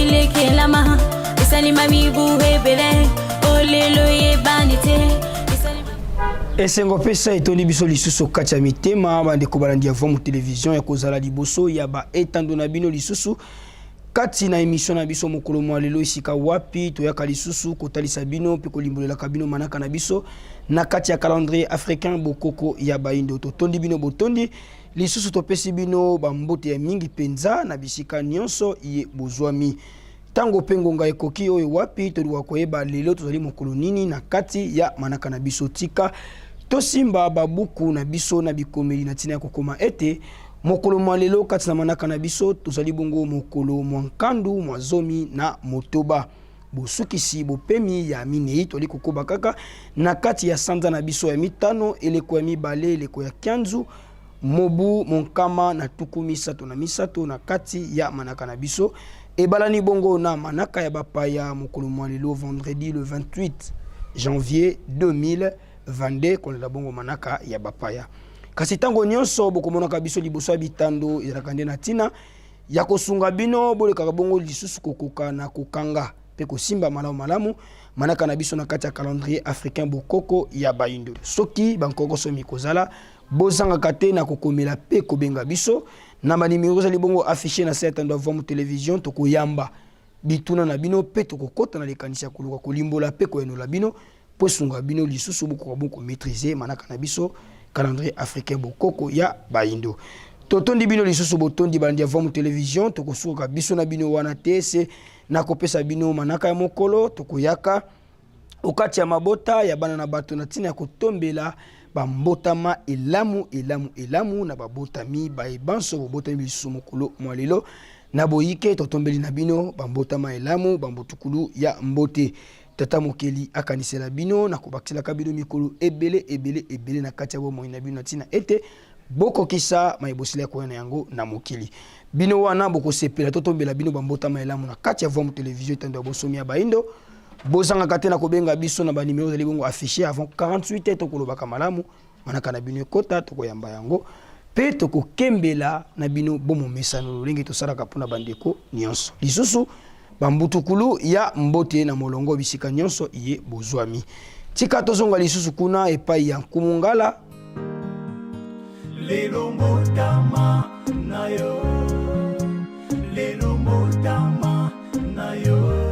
Ile kelama Isalima mibu hebele Olelo ye banite Esengo pesa etoni biso lisusu kati ya mitema bandeko balandi ya mu télévision ya kozala liboso ya ba etando na bino lisusu kati na émission na biso mokolo mwa lelo isika wapi toyaka lisusu kotalisa bino pe kolimbolela kabino manaka na biso na kati ya calendrier africain bokoko ya baindo totondi bino botondi lisusu topesi bino bambote ya mingi penza na bisika nyonso ye bozwami tango pengonga ekoki oyo wapi toliwa koyeba lelo tozali mokolo nini na kati ya manaka na biso tika tosimba babuku na biso na bikomeli na tina ya kokoma ete mokolo mwa lelo kati na manaka na biso tozali bongo mokolo mwa nkandu mwa zomi na motoba bosukisi bopemi ya minei toli kokoba kaka na kati ya sanza na biso ya mitano eleko ya mibale eleko ya kianzu mobu monkama na tukumi sato na misato na kati ya manaka na biso ebalani bongo na manaka ya bapaya mokolo mwa lelo vendredi le 28 janvier 2022 kolela bongo manaka ya bapaya kasi tango nyonso bokomonaka biso liboso ya bitando ezalaka nde na tina ya kosunga bino bolekaka bongo lisusu kokoka na kokanga pe kosimba malamu malamu manaka na biso na kati ya calendrier africain bokoko ya baindo soki bankoko somi kozala bozangaka te na kokomela pe kobenga biso na banimero ezali bongo affiché na site ndo avant mu télévision tokoyamba bituna na bino pe tokokota na likanisi ya koluka kolimbola pe koyenola bino po sunga bino lisusu bokoka bongo maîtriser manaka na biso calendrier africain bokoko ya baindo totondi bino lisusu botondi bandi avant mu télévision tokosuka biso na bino wana tese na kopesa bino manaka ya mokolo tokoyaka okati ya mabota ya bana na bato na tina ya kotombela bambotama elamu na babotami baebanso bobotami lisusu mokolo mwa lelo na boyike totombeli na bino bambotama elamu bambotukulu ya mbote tata mokeli akanisela bino na kobakisela bino mikolo ebele na kati ya bomoi na bino na tina ete bokokisa maibosila ko na yango na mokili bino wana bokosepela totombela bino bambotama elamu na kati ya mu télévision tando ya bosomi ya baindo bozanga kate na kobenga biso na ba numéro zali bongo affiché avant 48 heures tokolobaka malamu manaka na bino ekota tokoyamba yango pe tokokembela na bino bomo mesano lolenge tosalaka mpona bandeko nyonso lisusu bambutukulu ya mbote na molongo bisika nyonso iye bozwami tika tozonga lisusu kuna epai ya nkumungala lelo mbotama na yo lelo mbotama na yo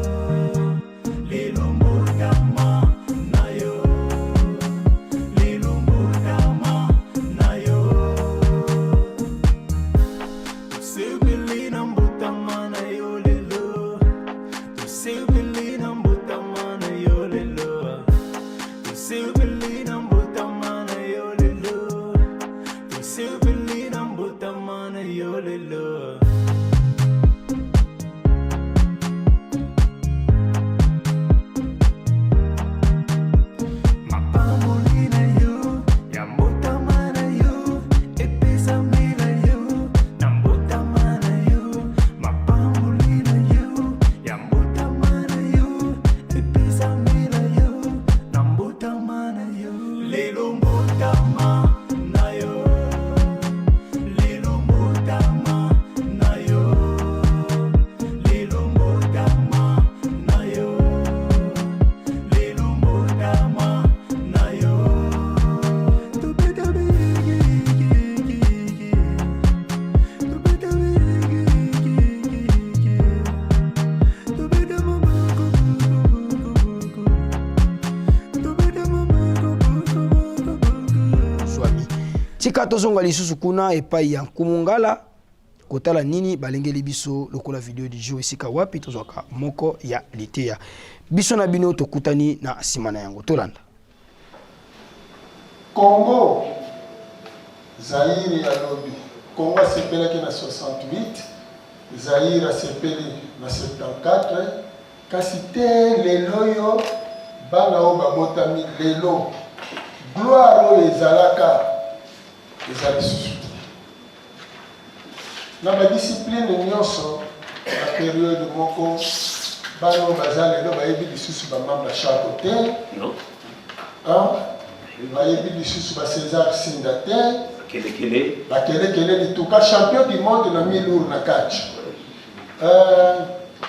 tika tozonga lisusu kuna epai ya nkumungala kotala nini balengeli biso lokola video du jour esika wapi tozwaka moko ya liteya biso na bino tokutani na simana yango tolanda Congo Zaire ya lobi Congo asepelaki na 68 Zaire asepeli na 74 kasi te lelo yo bana o babotami lelo gloire oyo ezalaka ezali susu na badiscipline nyonso na periode moko bana oyo baza lelo bayebi lisusu bamembre chaque te bayebi lisusu César Sinda te bakelekele lituka champion du monde na milour na catch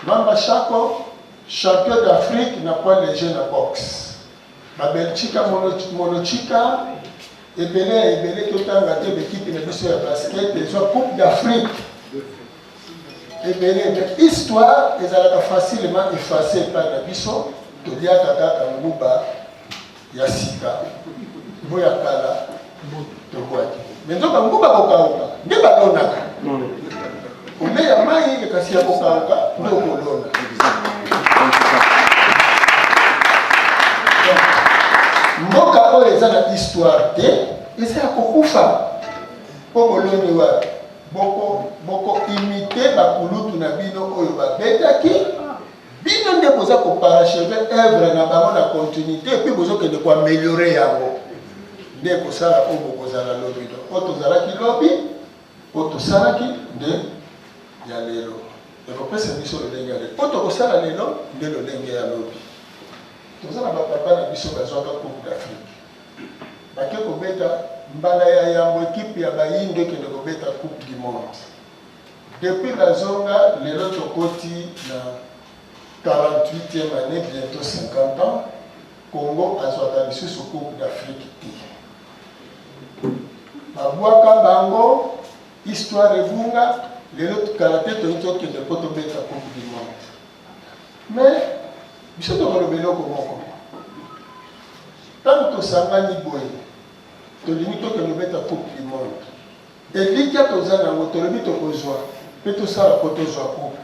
mamba Bachako, champion d'Afrique na poids léger na boxe. Babelchika monochika ebele totanga te l'équipe na biso ya basket et coupe d'Afrique. Ebele histoire ezalaka facilement effacée par la biso toliaka kaka nguba ya sika boya kala tokwati. Mais nzoka nguba kokauka nde balonaka. Ule ya mai kasi ya kokauka ndio kolona. Mboka oyo eza na histoire te eza ya kokufa po boloni wa boko imite bakulutu na bino oyo babetaki bino nde boza koparacheve œuvre na bango na continuité epi bozokende koameliore yango nde kosala oyo bokozala lobi do oyo tozalaki lobi oyo tosalaki nde ya lelo ekopesa biso lolenge ya lelo oyo tokosala lelo nde lolenge ya lobi tozala bapapa na biso bazwaka coupe d'Afrique bake kobeta mbala ya yango ekipe ya bayindo ekende kobeta coupe du monde depuis bazonga lelo tokoti na 48e année bientôt 50 ans Congo azwaka lisusu coupe d'Afrique te babwaka bango histoire ebunga lelo kala te toyiti okende po tobeta coupe du monde mais biso tokolobela oko moko ntango tosangani boye tolingi tokende obeta coupe du monde elikya toza nango tolobi tokozwa mpe tosala po tozwa coupe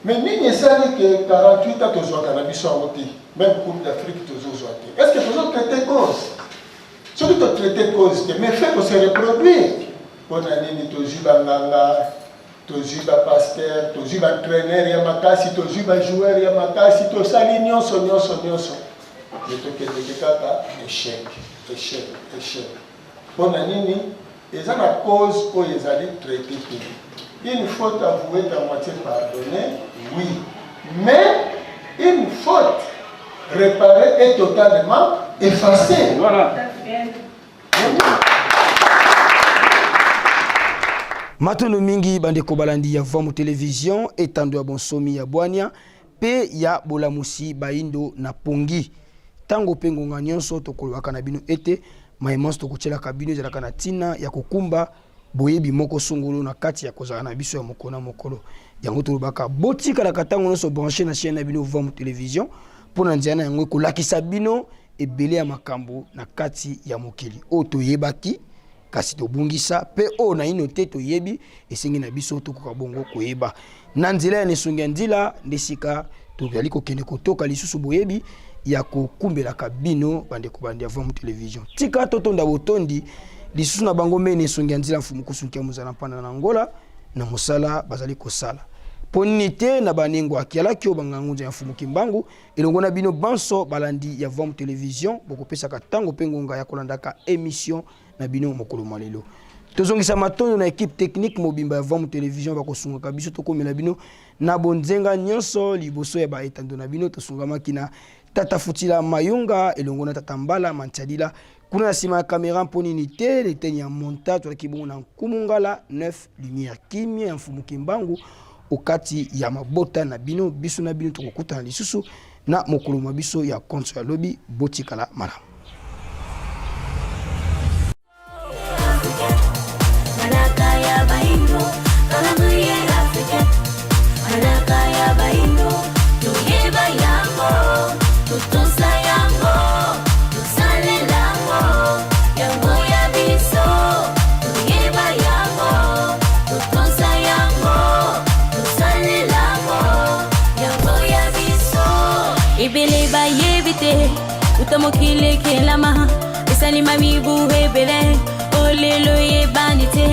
mais nini esali ke 48 ans tozwaka na biso yango te même coupe d'Afrique tozozwa te est ce que tozotraite cause soki totraite cause te mais fait kose reproduire mpo na nini tozwi banganga tozwi bapaster tozwi baentraîneur ya makasi tozwi bajoueur ya makasi tosali nyonso e tokendeke kaka échec mpo na nini eza na cause oyo ezali traité te une faute avouée à moitié pardonnée oui mais une faute réparée et totalement effacée. Voilà. Matono mingi bandeko balandi ya Vomu Télévision etando ya bonsomi ya Bwania pe ya bolamusi baindo na pongi tango pengo nganyonso tokolwaka na bino ete maimons tokochela kabino ezalaka na tina ya kokumba boyebi moko sungulu na kati ya kozala na biso ya mokona mokolo yango tolobaka botika la katango noso brancher na chaîne na bino Vomu Télévision pona nziana yango kolakisa bino ebele ya makambo na kati ya mokili o toyebaki kasi tobungisa pe o na ino te toyebi esengi na biso tokoka bongo koyeba na nzela ya nesungi ndila ndesika tozali kokende kotoka lisusu boyebi ya kokumbela kabino bandeko bandi ya Vomu Télévision tika totonda botondi lisusu na bango mene nesungi ndila mfumu kusunki ya muzala mpana na Angola na mosala bazali kosala ponite na banengo akiala kyo bangangunja ya mfumu kimbangu elongo na bino banso balandi ya Vomu Télévision bokopesa katango pengonga ya kolandaka émission na bino mokolo malelo tozongisa matondo na équipe technique mobimba ya Vomu Télévision bakosunga biso tokomela bino na bonzenga nyonso liboso ya baetando na bino tosungamaki na Tata Futila Mayunga elongo na Tata Mbala Manchadila kuna na sima ya kamera mponi nite leteni ya montage wala kibongo na Kumungala 9 lumière kimia ya mfumu kimbangu okati ya mabota na bino biso na bino tokokutana lisusu na mokolo mabiso ya konso ya lobi botikala malamu. Ibele ba yebite utamokile kelama esalima mibu hebele olelo ye bandite